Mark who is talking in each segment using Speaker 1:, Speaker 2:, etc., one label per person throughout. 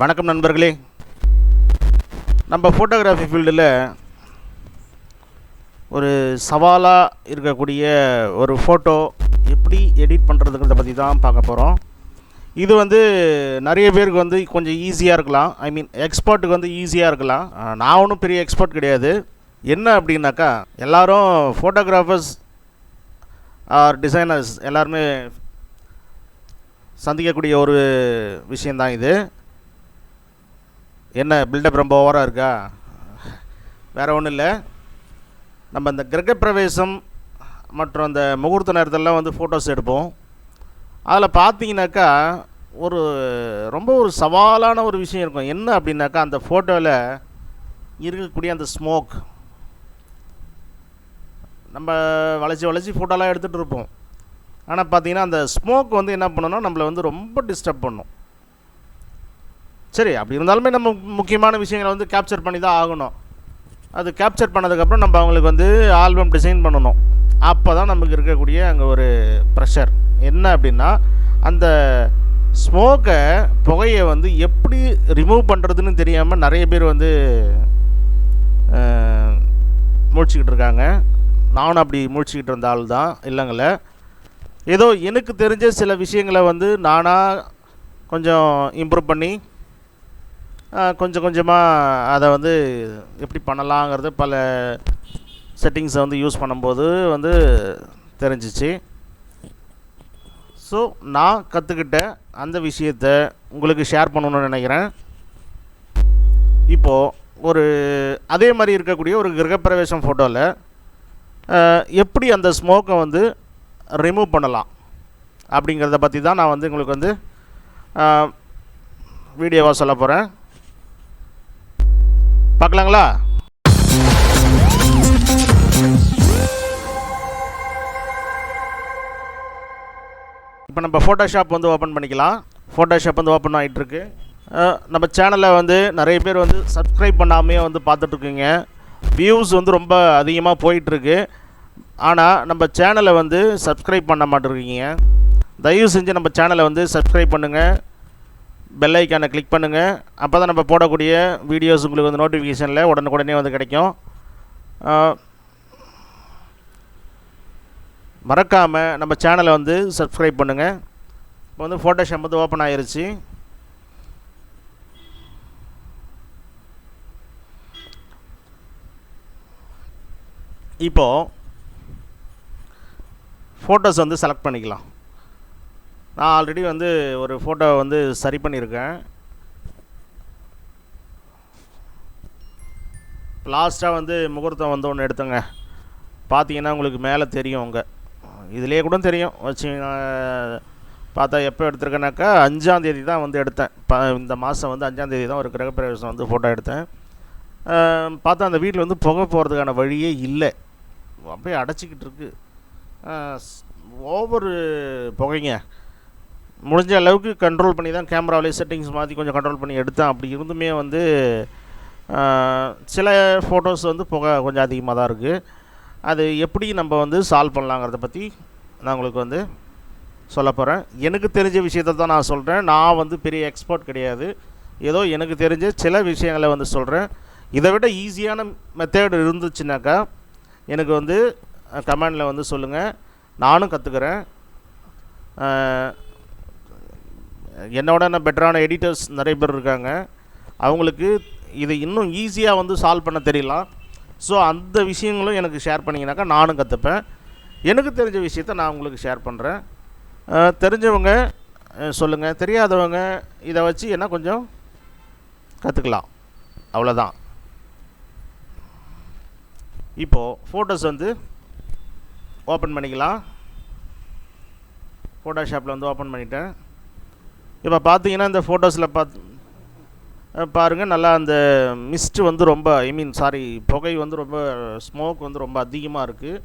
Speaker 1: வணக்கம் நண்பர்களே. நம்ம ஃபோட்டோகிராஃபி ஃபீல்டில் ஒரு சவாலாக இருக்கக்கூடிய ஒரு ஃபோட்டோ எப்படி எடிட் பண்ணுறதுங்கிறத பற்றி தான் பார்க்க போகிறோம். இது நிறைய பேருக்கு கொஞ்சம் ஈஸியாக இருக்கலாம். எக்ஸ்பர்ட்டுக்கு ஈஸியாக இருக்கலாம். நான் ஒன்றும் பெரிய எக்ஸ்பர்ட் கிடையாது. என்ன அப்படின்னாக்கா, எல்லோரும் ஃபோட்டோகிராஃபர்ஸ் ஆர் டிசைனர்ஸ் எல்லாருமே சந்திக்கக்கூடிய ஒரு விஷயந்தான் இது. என்ன பில்டப் ரொம்ப ஓவராக இருக்கா? வேறு ஒன்றும் இல்லை. நம்ம இந்த கிரகப்பிரவேசம் மற்றும் அந்த முகூர்த்த நேரத்திலலாம் ஃபோட்டோஸ் எடுப்போம். அதில் பார்த்தீங்கன்னாக்கா ரொம்ப சவாலான ஒரு விஷயம் இருக்கும். என்ன அப்படின்னாக்கா, அந்த ஃபோட்டோவில் இருக்கக்கூடிய அந்த ஸ்மோக். நம்ம வளைச்சி ஃபோட்டோலாம் எடுத்துகிட்டு இருப்போம். ஆனால் பார்த்தீங்கன்னா அந்த ஸ்மோக் என்ன பண்ணணும்னா நம்மளை ரொம்ப டிஸ்டர்ப் பண்ணும். சரி, அப்படி இருந்தாலுமே நம்ம முக்கியமான விஷயங்களை கேப்சர் பண்ணி தான் ஆகணும். அது கேப்சர் பண்ணதுக்கப்புறம் நம்ம அவங்களுக்கு ஆல்பம் டிசைன் பண்ணணும். அப்போ தான் நமக்கு இருக்கக்கூடிய அங்கே ஒரு ப்ரெஷர் என்ன அப்படின்னா, அந்த ஸ்மோக்கை புகையை எப்படி ரிமூவ் பண்ணுறதுன்னு தெரியாமல் நிறைய பேர் முழிச்சிக்கிட்டு இருக்காங்க. நானும் அப்படி முழிச்சிக்கிட்டு இருந்த ஆள் தான், இல்லைங்கள. ஏதோ எனக்கு தெரிஞ்ச சில விஷயங்களை நானாக கொஞ்சம் இம்ப்ரூவ் பண்ணி கொஞ்சம் கொஞ்சமாக அதை எப்படி பண்ணலாங்கிறது பல செட்டிங்ஸை யூஸ் பண்ணும்போது தெரிஞ்சிச்சு. ஸோ நான் கற்றுக்கிட்ட அந்த விஷயத்தை உங்களுக்கு ஷேர் பண்ணணுன்னு நினைக்கிறேன். இப்போது அதே மாதிரி இருக்கக்கூடிய ஒரு கிரகப்பிரவேசம் ஃபோட்டோவில் எப்படி அந்த ஸ்மோக்கை ரிமூவ் பண்ணலாம் அப்படிங்கிறத பற்றி தான் நான் உங்களுக்கு வீடியோவாக சொல்ல போகிறேன். பார்க்கலாங்களா? இப்போ நம்ம ஃபோட்டோஷாப் ஓப்பன் பண்ணிக்கலாம். ஃபோட்டோஷாப் ஓப்பன் ஆகிட்டுருக்கு. நம்ம சேனலில் நிறைய பேர் சப்ஸ்கிரைப் பண்ணாமே பார்த்துட்ருக்குங்க. வியூஸ் ரொம்ப அதிகமாக போயிட்டுருக்கு. ஆனால் நம்ம சேனலை சப்ஸ்கிரைப் பண்ண மாட்டேருக்கீங்க. தயவு செஞ்சு நம்ம சேனலை சப்ஸ்கிரைப் பண்ணுங்கள், பெல் ஐக்கானை கிளிக் பண்ணுங்கள். அப்போ தான் நம்ம போடக்கூடிய வீடியோஸ் உங்களுக்கு நோட்டிஃபிகேஷனில் உடனுக்குடனே கிடைக்கும். மறக்காமல் நம்ம சேனலை சப்ஸ்கிரைப் பண்ணுங்கள். இப்போ ஃபோட்டோஷாப் ஓப்பன் ஆகிருச்சு. இப்போது ஃபோட்டோஸ் செலக்ட் பண்ணிக்கலாம். நான் ஆல்ரெடி ஒரு ஃபோட்டோ சரி பண்ணியிருக்கேன். லாஸ்ட்டாக முகூர்த்தம் ஒன்று எடுத்தேங்க. பார்த்தீங்கன்னா உங்களுக்கு மேலே தெரியும், உங்கள் இதிலே கூட தெரியும். வச்சு பார்த்தா எப்போ எடுத்திருக்கேனாக்கா 5ஆம் தேதி தான் எடுத்தேன். இந்த மாதம் 5ஆம் தேதி தான் ஒரு கிரகப்பிரவேசம் ஃபோட்டோ எடுத்தேன். பார்த்தா அந்த வீட்டில் புகை போகிறதுக்கான வழியே இல்லை. அப்படியே அடைச்சிக்கிட்டு இருக்கு. ஒவ்வொரு புகைங்க. முடிஞ்ச அளவுக்கு கண்ட்ரோல் பண்ணி தான் கேமராவிலே செட்டிங்ஸ் மாற்றி கொஞ்சம் கண்ட்ரோல் பண்ணி எடுத்தேன். அப்படி இருந்துமே சில ஃபோட்டோஸ் புகை கொஞ்சம் அதிகமாக தான் இருக்குது. அது எப்படி நம்ம சால்வ் பண்ணலாங்கிறத பற்றி நான் உங்களுக்கு சொல்ல போகிறேன். எனக்கு தெரிஞ்ச விஷயத்தை தான் நான் சொல்கிறேன். நான் பெரிய எக்ஸ்பர்ட் கிடையாது. ஏதோ எனக்கு தெரிஞ்ச சில விஷயங்களை சொல்கிறேன். இதை விட ஈஸியான மெத்தேடு இருந்துச்சுனாக்கா எனக்கு கமெண்டில் சொல்லுங்கள். நானும் கற்றுக்கிறேன். என்னோட பெட்டரான எடிட்டர்ஸ் நிறைய பேர் இருக்காங்க. அவங்களுக்கு இதை இன்னும் ஈஸியாக சால்வ் பண்ண தெரியலாம். ஸோ அந்த விஷயங்களும் எனக்கு ஷேர் பண்ணிங்கனாக்கா நானும் கற்றுப்பேன். எனக்கு தெரிஞ்ச விஷயத்த நான் உங்களுக்கு ஷேர் பண்ணுறேன். தெரிஞ்சவங்க சொல்லுங்கள், தெரியாதவங்க இதை வச்சு என்ன கொஞ்சம் கற்றுக்கலாம். அவ்வளோதான். இப்போது ஃபோட்டோஸ் ஓப்பன் பண்ணிக்கலாம். ஃபோட்டோஷாப்பில் ஓப்பன் பண்ணிட்டேன். இப்போ பார்த்தீங்கன்னா இந்த ஃபோட்டோஸில் பாருங்கள், நல்லா அந்த மிஸ்ட்டு ரொம்ப புகை ரொம்ப ஸ்மோக் ரொம்ப அதிகமாக இருக்குது.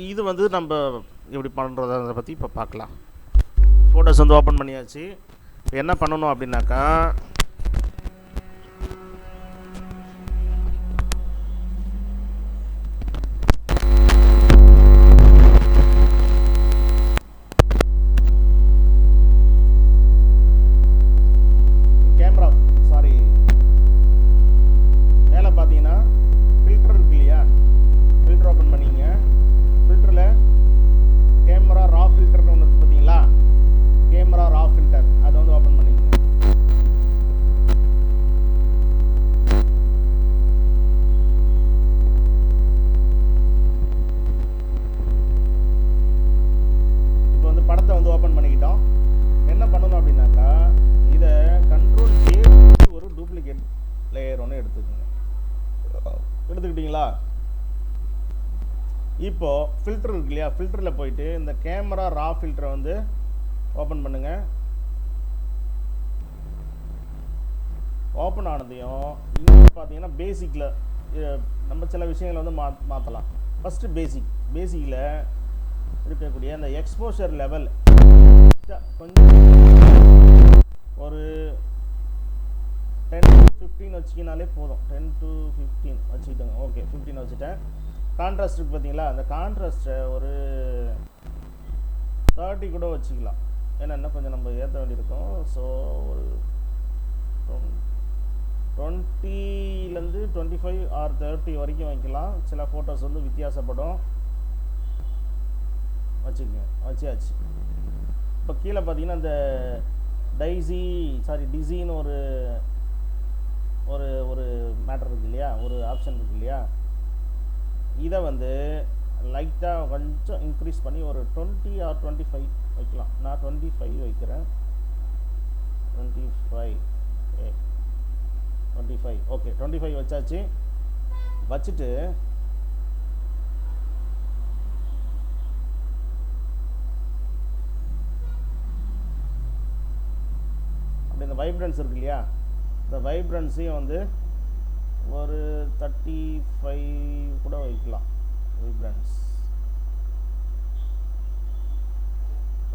Speaker 1: இது நம்ம எப்படி பண்ணுறதை பற்றி இப்போ பார்க்கலாம். ஃபோட்டோஸ் ஓப்பன் பண்ணியாச்சு. இப்போ என்ன பண்ணணும் அப்படின்னாக்கா, சரிங்களா? இப்போது ஃபில்டர் இருக்கு இல்லையா, ஃபில்டரில் போயிட்டு இந்த கேமரா ரா ஃபில்டரை வந்து ஓப்பன் பண்ணுங்கள். ஓப்பன் ஆனதையும் இங்கே பார்த்தீங்கன்னா பேசிக்கில் நம்ம சில விஷயங்களை வந்து மாற்றலாம். ஃபஸ்ட்டு பேசிக்கில் இருக்கக்கூடிய அந்த எக்ஸ்போஷர் லெவல் கொஞ்சம் ஒரு 10 to 15 வச்சுக்கினாலே போதும். 10 to 15 வச்சுக்கிட்டோங்க. ஓகே, 15 வச்சுட்டேன். கான்ட்ராஸ்ட் இருக்குது பார்த்தீங்களா, அந்த கான்ட்ராஸ்ட்டை ஒரு 30 கூட வச்சுக்கலாம். ஏன்னா இன்னும் கொஞ்சம் நம்ம ஏற்ற வேண்டியிருக்கும். ஸோ ஒரு 20லேருந்து 25 ஆர் 30 வரைக்கும் வைக்கலாம். சில ஃபோட்டோஸ் வந்து வித்தியாசப்படும். வச்சுக்கோங்க, வச்சியாச்சு. இப்போ கீழே பார்த்தீங்கன்னா இந்த டிசின்னு ஒரு ஒரு ஒரு மேட்டர் இருக்குது இல்லையா, ஒரு ஆப்ஷன் இருக்குது இல்லையா, இதை வந்து லைட்டாக கொஞ்சம் இன்க்ரீஸ் பண்ணி ஒரு 20 ஆர் 25 வைக்கலாம். நான் 25 வைக்கிறேன். 25 ஓகே, 25 வச்சாச்சு. வச்சுட்டு அப்படி இந்த வைப்ரன்ஸ் இருக்கு இல்லையா, இந்த வைப்ரன்ஸையும் வந்து ஒரு 35 கூட வைக்கலாம். வைப்ரன்ஸ்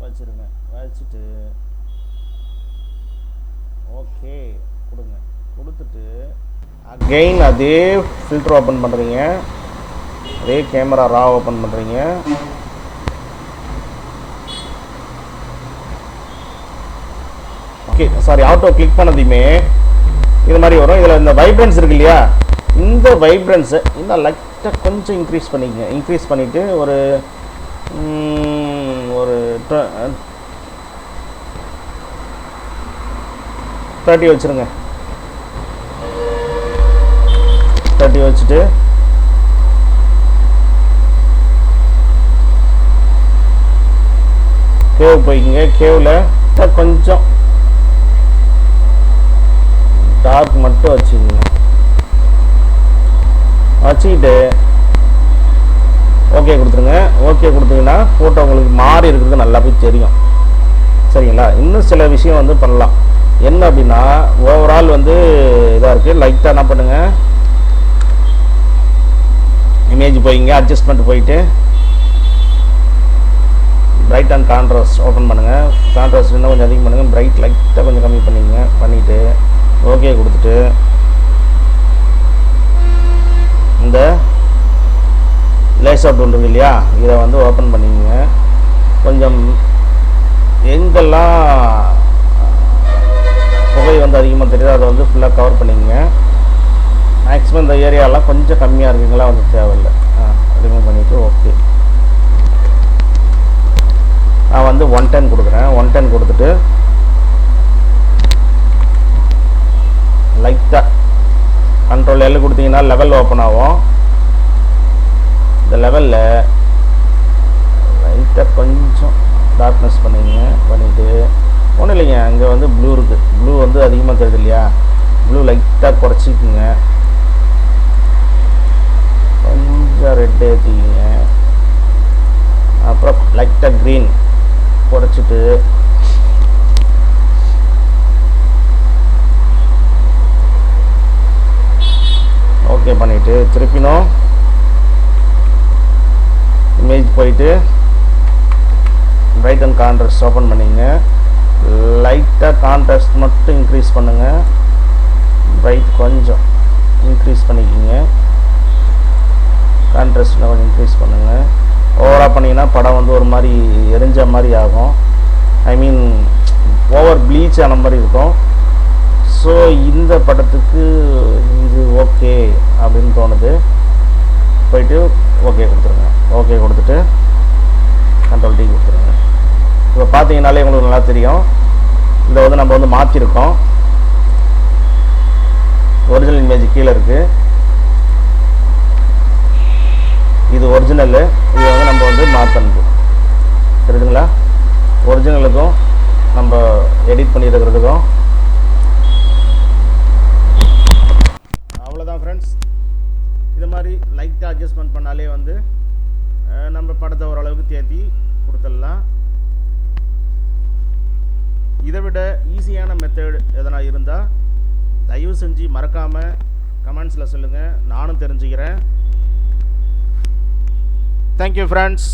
Speaker 1: வச்சுருங்க. வச்சுட்டு ஓகே கொடுங்க. கொடுத்துட்டு அகெயின் அதே ஃபில்டர் ஓப்பன் பண்ணுறீங்க, அதே கேமரா ரா ஓப்பன் பண்ணுறீங்க. ஓகே, சாரி, ஆட்டோ கிளிக் பண்ணதையுமே இது மாதிரி வரும். இதில் இந்த வைப்ரன்ஸ் இருக்கு இல்லையா, இந்த வைப்ரன்ஸை இன்னும் லைட்டாக கொஞ்சம் இன்க்ரீஸ் பண்ணிக்கங்க. இன்க்ரீஸ் பண்ணிவிட்டு ஒரு 30 வச்சுருங்க. 30 வச்சுட்டு கேவ் போய்க்குங்க. கேவில் கொஞ்சம் டார்க் மட்டும் வச்சுக்கோங்க. வச்சுக்கிட்டு ஓகே கொடுத்துருங்க. ஓகே கொடுத்தீங்கன்னா ஃபோட்டோ உங்களுக்கு மாறி இருக்கிறது நல்லாவே தெரியும். சரிங்களா? இன்னும் சில விஷயம் வந்து பண்ணலாம். என்ன அப்படின்னா, ஓவரால் வந்து இதாக இருக்குது. லைட்டாக என்ன பண்ணுங்கள், இமேஜ் போய்ங்க, அட்ஜஸ்ட்மெண்ட் போயிட்டு பிரைட் அண்ட் கான்ட்ராஸ்ட் ஓப்பன் பண்ணுங்கள். கான்ட்ராஸ்ட் இன்னும் கொஞ்சம் அதிகம் பண்ணுங்கள். பிரைட் லைட்டாக கொஞ்சம் கம்மி பண்ணிங்க. பண்ணிவிட்டு ஓகே கொடுத்துட்டு இந்த லேஸ் அவுட் ஒன்று இருக்கு இல்லையா, இதை வந்து ஓப்பன் பண்ணிங்க. கொஞ்சம் எங்கெல்லாம் புகை வந்து அதிகமாக தெரியுது அதை வந்து ஃபுல்லாக கவர் பண்ணிங்க. மேக்ஸிமம் இந்த ஏரியாலாம் கொஞ்சம் கம்மியாக இருக்குங்களா, வந்து தேவையில்லை. ரிமூவ் பண்ணிவிட்டு ஓகே. நான் வந்து 110 கொடுக்குறேன். 110 கொடுத்துட்டு லைட்டாக கண்ட்ரோல் எல்லாம் கொடுத்தீங்கன்னா லெவல் ஓப்பன் ஆகும். இந்த லெவலில் லைட்டாக கொஞ்சம் டார்க்னஸ் பண்ணிங்க. பண்ணிவிட்டு ஒன்றும் இல்லைங்க, அங்கே வந்து ப்ளூ இருக்குது. ப்ளூ வந்து அதிகமாக தெரியுது இல்லையா, ப்ளூ லைட்டாக குறைச்சிக்குங்க. கொஞ்சம் ரெட் ஏற்றிக்கிங்க. அப்புறம் லைட்டாக க்ரீன் குறைச்சிட்டு ஓகே பண்ணிவிட்டு திருப்பினும் இமேஜ் போயிட்டு பிரைட் அண்ட் கான்ட்ராஸ்ட் ஓப்பன் பண்ணிங்க. லைட்டாக கான்ட்ராஸ்ட் மட்டும் இன்க்ரீஸ் பண்ணுங்கள். பிரைட் கொஞ்சம் இன்க்ரீஸ் பண்ணிக்கிங்க. கான்ட்ராஸ்ட்டில் கொஞ்சம் இன்க்ரீஸ் பண்ணுங்கள். ஓவராக பண்ணிங்கன்னா படம் வந்து ஒரு மாதிரி எரிஞ்ச மாதிரி ஆகும். ஐ மீன் ஓவர் ப்ளீச் ஆன மாதிரி இருக்கும். ஸோ இந்த படத்துக்கு இது ஓகே அப்படின்னு தோணுது. போயிட்டு ஓகே கொடுத்துருங்க. ஓகே கொடுத்துட்டு கண்ட்ரோல் டி கொடுத்துருங்க. இப்போ பார்த்தீங்கன்னாலே உங்களுக்கு நல்லா தெரியும். இதை வந்து நம்ம வந்து மாற்றிருக்கோம். ஒரிஜினல் இமேஜ் கீழே இருக்குது. இது ஒரிஜினலு. இதை வந்து நம்ம வந்து மாற்றணும். தெரியுதுங்களா? ஒரிஜினலுக்கும் நம்ம எடிட் பண்ணியிருக்கிறதுக்கும் அவ்வளோதான் ஃப்ரெண்ட்ஸ். இது மாதிரி அட்ஜஸ்ட்மெண்ட் பண்ணாலே வந்து நம்ம படத்தை ஓரளவுக்கு தேத்தி கொடுத்துடலாம். இதை விட ஈஸியான மெத்தட் எதனா இருந்தால் தயவு செஞ்சு மறக்காமல் கமெண்ட்ஸில் சொல்லுங்கள், நானும் தெரிஞ்சுக்கிறேன். Thank you friends.